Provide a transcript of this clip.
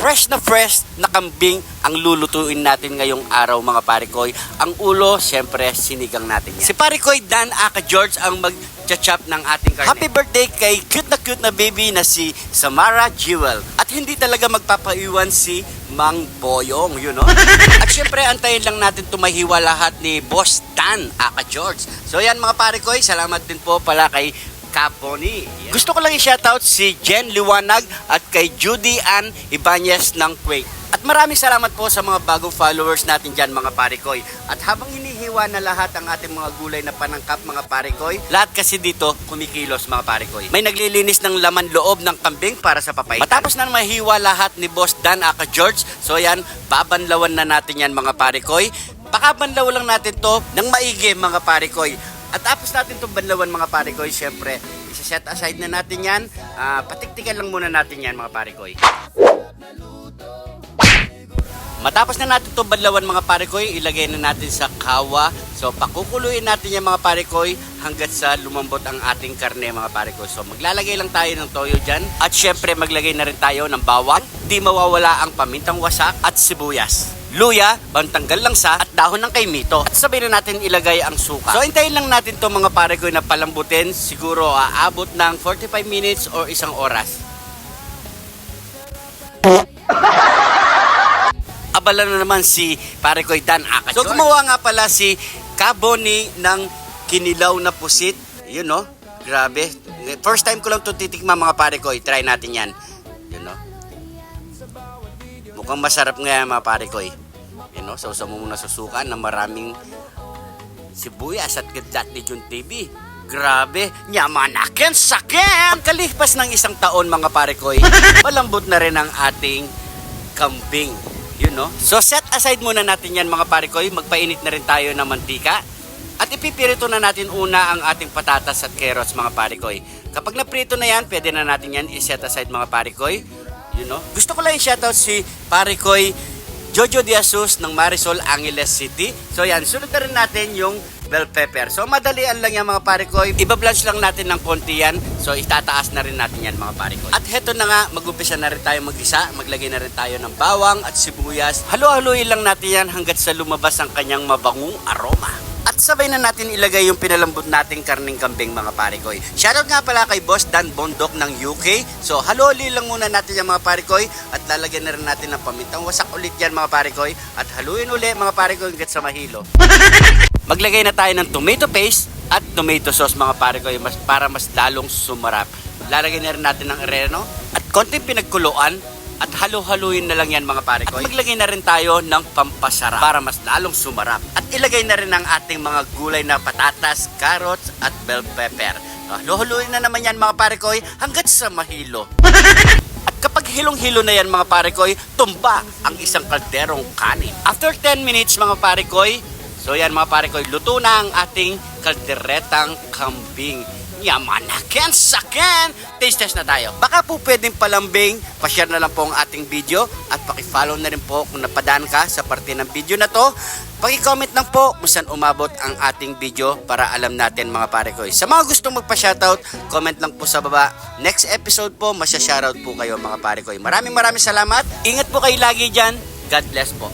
fresh na kambing ang lulutuin natin ngayong araw mga pare koy. Ang ulo, syempre, sinigang natin yan. Si pare koy Dan aka George ang mag-chop ng ating karne. Happy birthday kay cute na baby na si Samara Jewel. At hindi talaga magpapaiwan si Mang Boyong, you know? At syempre, antayin lang natin tumahiwa lahat ni Boss Dan aka George. So yan mga pare koy, salamat din po pala kay Kaponi. Yeah. Gusto ko lang i-shoutout si Jen Liwanag at kay Judy Ann Ibanez ng Kuwait. At maraming salamat po sa mga bagong followers natin dyan mga parikoy. At habang hinihiwa na lahat ang ating mga gulay na panangkap mga parikoy, lahat kasi dito kumikilos mga parikoy. May naglilinis ng laman loob ng kambing para sa papay. Matapos na mahiwa lahat ni Boss Dan aka George, so yan, babanlawan na natin yan mga parikoy. Pakabanlaw lang natin to ng maigi mga parikoy. At tapos natin itong banlawan mga parikoy, syempre, isa-set aside na natin yan. Patiktikan lang muna natin yan mga parikoy. Matapos na natin itong banlawan mga parikoy, ilagay na natin sa kawa. So pakukuluin natin yan mga parikoy hanggat sa lumambot ang ating karne mga parikoy. So maglalagay lang tayo ng toyo dyan. At syempre maglagay na rin tayo ng bawang. Di mawawala ang pamintang wasak at sibuyas. Luya, bantanggal langsa at dahon ng kaimito. At sabay na natin ilagay ang suka. So hintayin lang natin to mga parikoy na palambutin. Siguro aabot ng 45 minutes or isang oras. Abala na naman si parikoy Dan aka George. So gumawa nga pala si Kaboni ng kinilaw na pusit. Yun no, grabe. First time ko lang ito titikman mga parikoy. Try natin yan. Yun no. Mukhang masarap nga yan mga parikoy. Yun no, sausaw mo muna sa suka na maraming sibuyas at gadat ni Jun TV. Grabe, nyamanakin sakin! Pagkalipas ng isang taon mga parikoy, malambot na rin ang ating kambing. Yun no? So set aside muna natin yan mga parikoy. Magpainit na rin tayo ng mantika. At ipipirito na natin una ang ating patatas at carrots mga parikoy. Kapag naprito na yan, pwede na natin yan i-set aside mga parikoy. You know? Gusto ko lang i-shoutout si parikoy Jojo Diasus ng Marisol Angeles City. So yan, sunod na rin natin yung bell pepper. So madalian lang yan mga parikoy. Iba-blanch lang natin ng konti yan. So itataas na rin natin yan mga parikoy. At heto na nga, mag-umpisa na rin tayo mag-isa. Maglagay na rin tayo ng bawang at sibuyas. Halo-haloyin lang natin yan hanggat sa lumabas ang kanyang mabangong aroma. At sabay na natin ilagay yung pinalambot nating karning kambing mga parikoy. Shoutout nga pala kay Boss Dan Bondok ng UK. So halo-haloy lang muna natin yung mga parikoy. At lalagyan na rin natin ng pamintang wasak ulit yan mga parikoy. At haluin ulit mga parikoy hanggat sa mahilo. Maglagay na tayo ng tomato paste at tomato sauce mga parikoy para mas lalong sumarap. Lalagyan na rin natin ng oreno at konting pinagkuluan. At halo-haluin na lang yan mga parikoy. At maglagay na rin tayo ng pampasarap para mas lalong sumarap. At ilagay na rin ang ating mga gulay na patatas, carrots at bell pepper. Halo-haluin na naman yan mga parikoy hanggat sa mahilo. At kapag hilong-hilo na yan mga parikoy, tumba ang isang kalderong kanin. After 10 minutes mga parikoy, so yan mga parikoy, luto na ang ating kalderetang kambing. Yamanakin sakin! Taste test na tayo. Baka po pwedeng palambing, pa-share na lang po ang ating video at paki-follow na rin po kung napadaan ka sa parte ng video na to. Paki-comment lang po kung saan umabot ang ating video para alam natin mga parikoy. Sa mga gustong magpa-shoutout, comment lang po sa baba. Next episode po, masya-shoutout po kayo mga parikoy. Maraming salamat. Ingat po kayo lagi dyan. God bless po.